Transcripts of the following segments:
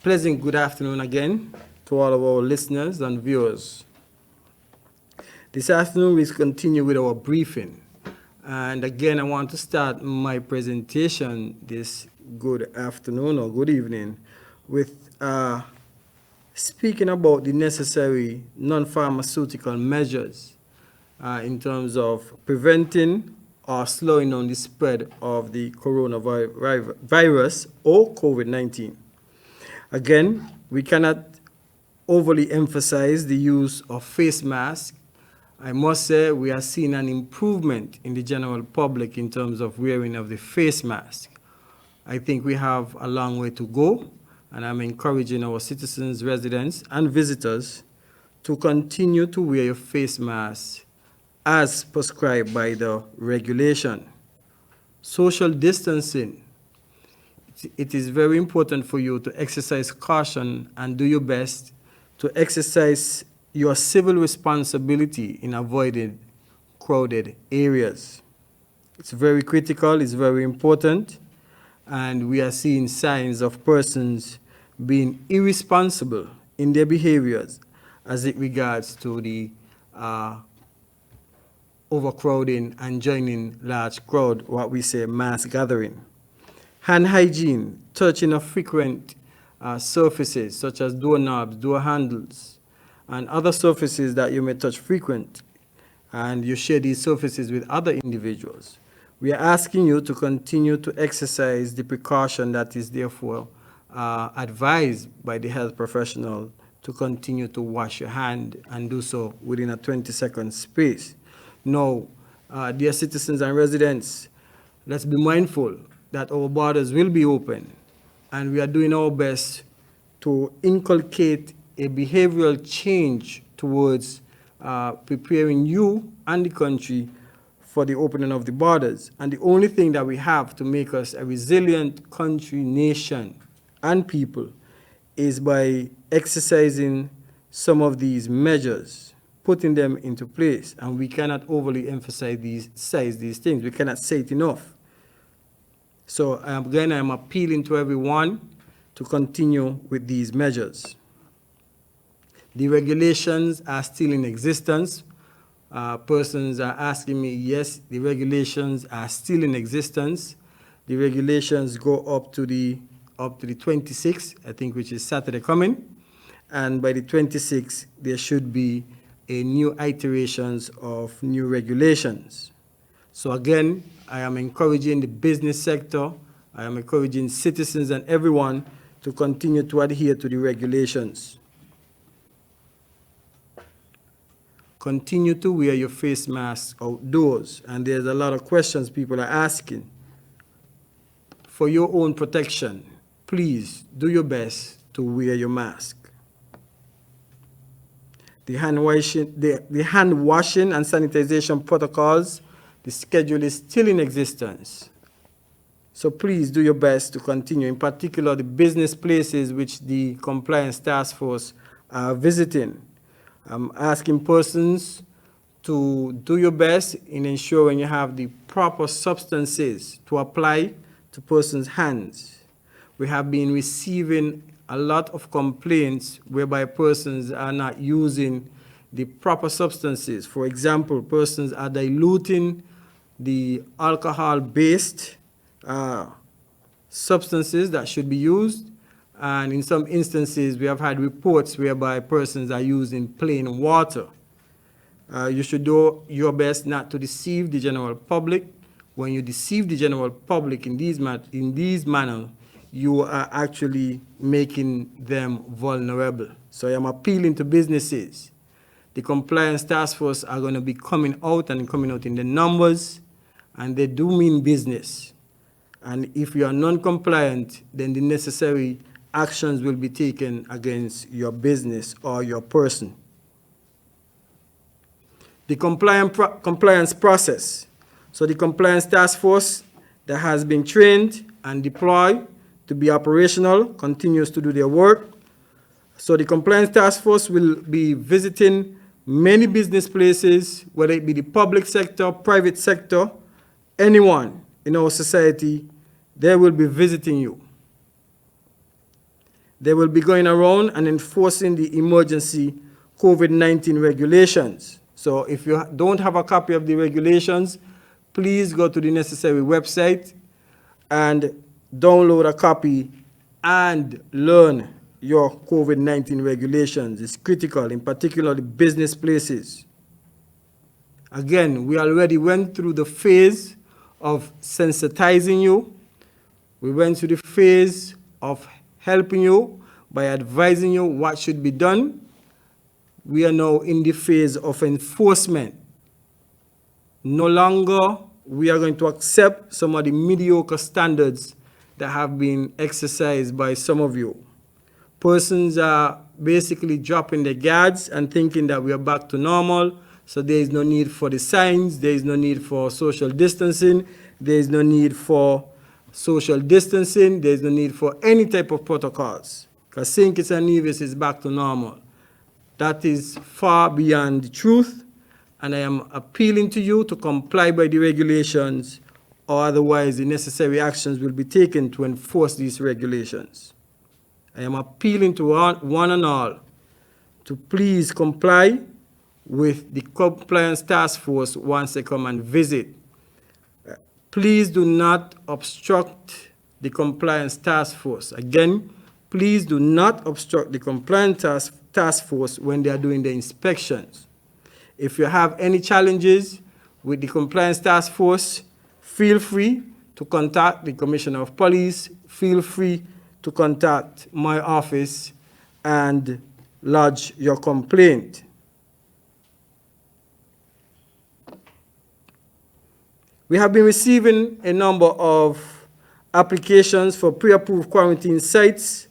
Pleasant good afternoon again to all of our listeners and viewers. This afternoon we continue with our briefing. And again, I want to start my presentation this good afternoon or good evening with speaking about the necessary non-pharmaceutical measures in terms of preventing or slowing down the spread of the coronavirus or COVID-19. Again, we cannot overly emphasize the use of face masks. I must say we are seeing an improvement in the general public in terms of wearing of the face mask. I think we have a long way to go, and I'm encouraging our citizens, residents, and visitors to continue to wear your face mask as prescribed by the regulation. Social distancing. It is very important for you to exercise caution and do your best to exercise your civil responsibility in avoiding crowded areas. It's very critical, it's very important, and we are seeing signs of persons being irresponsible in their behaviors as it regards to the overcrowding and joining large crowd, what we say mass gathering. Hand hygiene, touching of frequent surfaces such as doorknobs, door handles, and other surfaces that you may touch frequent, and you share these surfaces with other individuals. We are asking you to continue to exercise the precaution that is therefore advised by the health professional to continue to wash your hand and do so within a 20-second space. Now, dear citizens and residents, let's be mindful that our borders will be open, and we are doing our best to inculcate a behavioral change towards preparing you and the country for the opening of the borders. And the only thing that we have to make us a resilient country, nation, and people is by exercising some of these measures, putting them into place. And we cannot overly emphasize these things. We cannot say it enough. So again, I'm appealing to everyone to continue with these measures. The regulations are still in existence. Persons are asking me, yes, the regulations are still in existence. The regulations go up to the 26th, I think, which is Saturday coming. And by the 26th, there should be a new iterations of new regulations. So again, I am encouraging the business sector, I am encouraging citizens and everyone to continue to adhere to the regulations. Continue to wear your face mask outdoors, and there's a lot of questions people are asking. For your own protection, please do your best to wear your mask. The hand washing and sanitization protocols, the schedule is still in existence. So please do your best to continue, in particular the business places which the compliance task force are visiting. I'm asking persons to do your best in ensuring you have the proper substances to apply to persons' hands. We have been receiving a lot of complaints whereby persons are not using the proper substances. For example, persons are diluting the alcohol-based substances that should be used. And in some instances, we have had reports whereby persons are using plain water. You should do your best not to deceive the general public. When you deceive the general public in these manner, you are actually making them vulnerable. So I am appealing to businesses. The compliance task force are going to be coming out in the numbers, and they do mean business. And if you are non-compliant, then the necessary actions will be taken against your business or your person. The compliance process. So the compliance task force that has been trained and deployed to be operational continues to do their work. So the compliance task force will be visiting many business places, whether it be the public sector, private sector, anyone in our society, they will be visiting you. They will be going around and enforcing the emergency COVID-19 regulations. So if you don't have a copy of the regulations, please go to the necessary website and download a copy and learn your COVID-19 regulations. It's critical, in particular the business places. Again, we already went through the phase of sensitizing you. We went through the phase of helping you by advising you what should be done. We are now in the phase of enforcement. No longer we are going to accept some of the mediocre standards that have been exercised by some of you. Persons are basically dropping their guards and thinking that we are back to normal, so there is no need for the signs, there is no need for social distancing, there is no need for social distancing, there is no need for any type of protocols, because St. Kitts and Nevis is back to normal. That is far beyond the truth, and I am appealing to you to comply by the regulations, or otherwise the necessary actions will be taken to enforce these regulations. I am appealing to one and all to please comply with the compliance task force once they come and visit. Please do not obstruct the compliance task force. Again, please do not obstruct the compliance task force when they are doing the inspections. If you have any challenges with the compliance task force, feel free to contact the Commissioner of Police, feel free to contact my office and lodge your complaint. We have been receiving a number of applications for pre-approved quarantine sites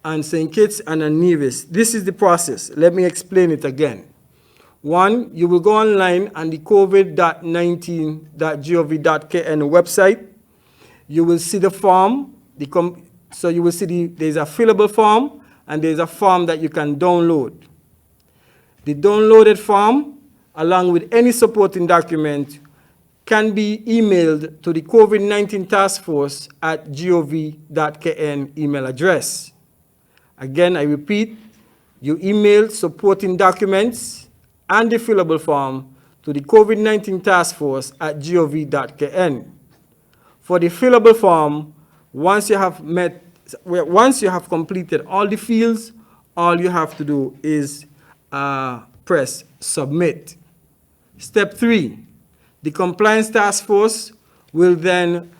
on St. Kitts and on Nevis. This is the process. Let me explain it again. One, you will go online on the covid-19.gov.kn website. You will see the form. So you will see there's a fillable form and there's a form that you can download. The downloaded form, along with any supporting document, can be emailed to the COVID-19 Task Force at gov.kn email address. Again, I repeat, you email supporting documents and the fillable form to the COVID-19 Task Force at gov.kn. For the fillable form, once you have completed all the fields, all you have to do is press submit. Step 3, the compliance task force will then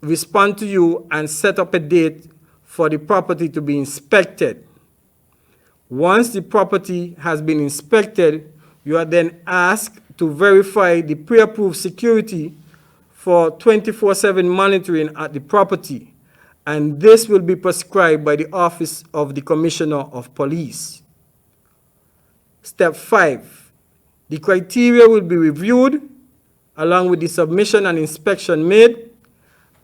respond to you and set up a date for the property to be inspected. Once the property has been inspected, you are then asked to verify the pre-approved security for 24/7 monitoring at the property, and this will be prescribed by the Office of the Commissioner of Police. Step 5, the criteria will be reviewed along with the submission and inspection made,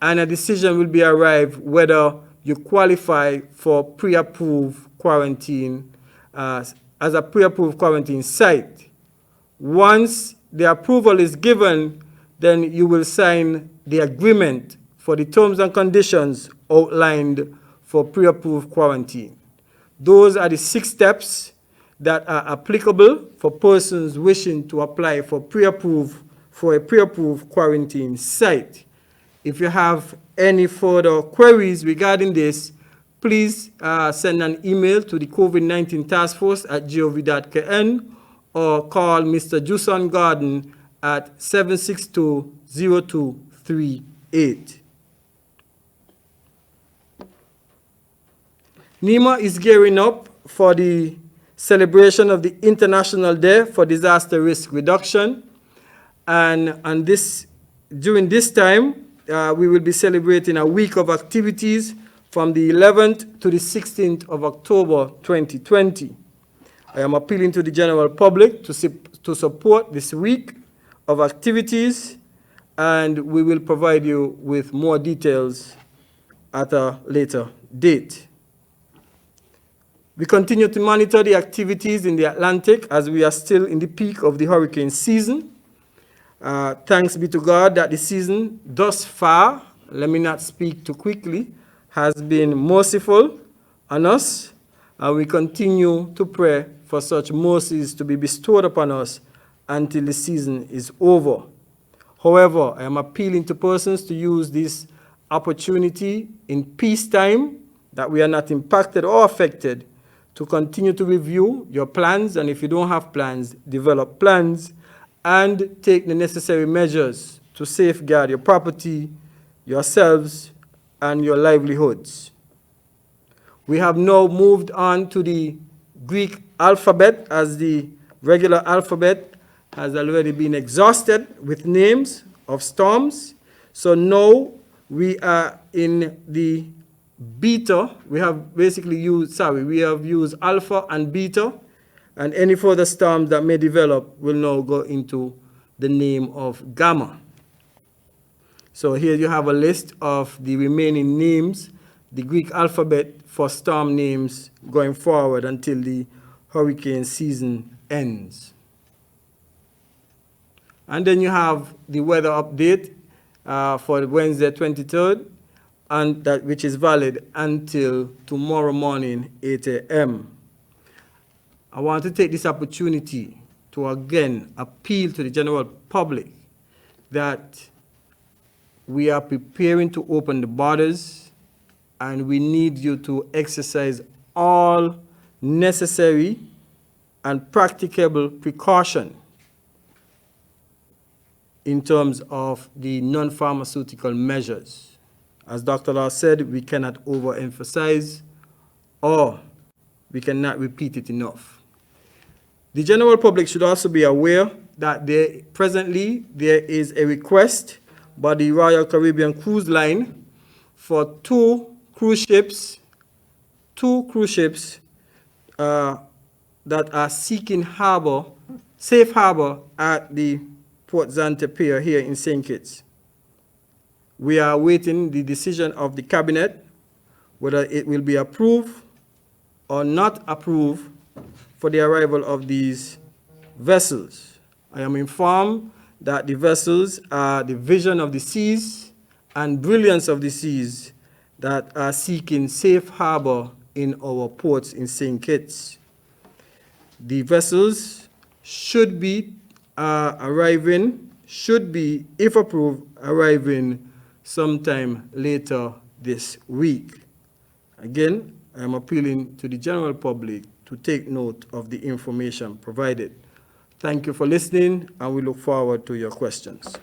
and a decision will be arrived whether you qualify for pre-approved quarantine as a pre-approved quarantine site. Once the approval is given, then you will sign the agreement for the terms and conditions outlined for pre-approved quarantine. Those are the 6 steps that are applicable for persons wishing to apply for a pre-approved quarantine site. If you have any further queries regarding this, please send an email to the COVID-19 Task Force at gov.kn or call Mr. Juson Garden at 762-0238. NEMA is gearing up for the celebration of the International Day for Disaster Risk Reduction. And during this time, we will be celebrating a week of activities from the 11th to the 16th of October 2020. I am appealing to the general public to support this week of activities, and we will provide you with more details at a later date. We continue to monitor the activities in the Atlantic as we are still in the peak of the hurricane season. Thanks be to God that the season thus far, let me not speak too quickly, has been merciful, on us, and we continue to pray for such mercies to be bestowed upon us until the season is over. However, I am appealing to persons to use this opportunity in peacetime, that we are not impacted or affected, to continue to review your plans, and if you don't have plans, develop plans and take the necessary measures to safeguard your property, yourselves, and your livelihoods. We have now moved on to the Greek alphabet, as the regular alphabet has already been exhausted with names of storms. So now we are in the beta. We have basically used, we have used alpha and beta, and any further storms that may develop will now go into the name of gamma. So here you have a list of the remaining names, the Greek alphabet for storm names going forward until the hurricane season ends. And then you have the weather update for Wednesday 23rd, and that which is valid until tomorrow morning 8 a.m. I want to take this opportunity to again appeal to the general public that we are preparing to open the borders, and we need you to exercise all necessary and practicable precaution in terms of the non-pharmaceutical measures. As Dr. Law said, we cannot overemphasize or we cannot repeat it enough. The general public should also be aware that presently there is a request by the Royal Caribbean Cruise Line for two cruise ships that are seeking safe harbor at the Port Zante Pier here in St. Kitts. We are awaiting the decision of the cabinet, whether it will be approved or not approved for the arrival of these vessels. I am informed that the vessels are the Vision of the Seas and Brilliance of the Seas that are seeking safe harbor in our ports in St. Kitts. The vessels should be if approved, arriving sometime later this week. Again, I am appealing to the general public to take note of the information provided. Thank you for listening, and we look forward to your questions.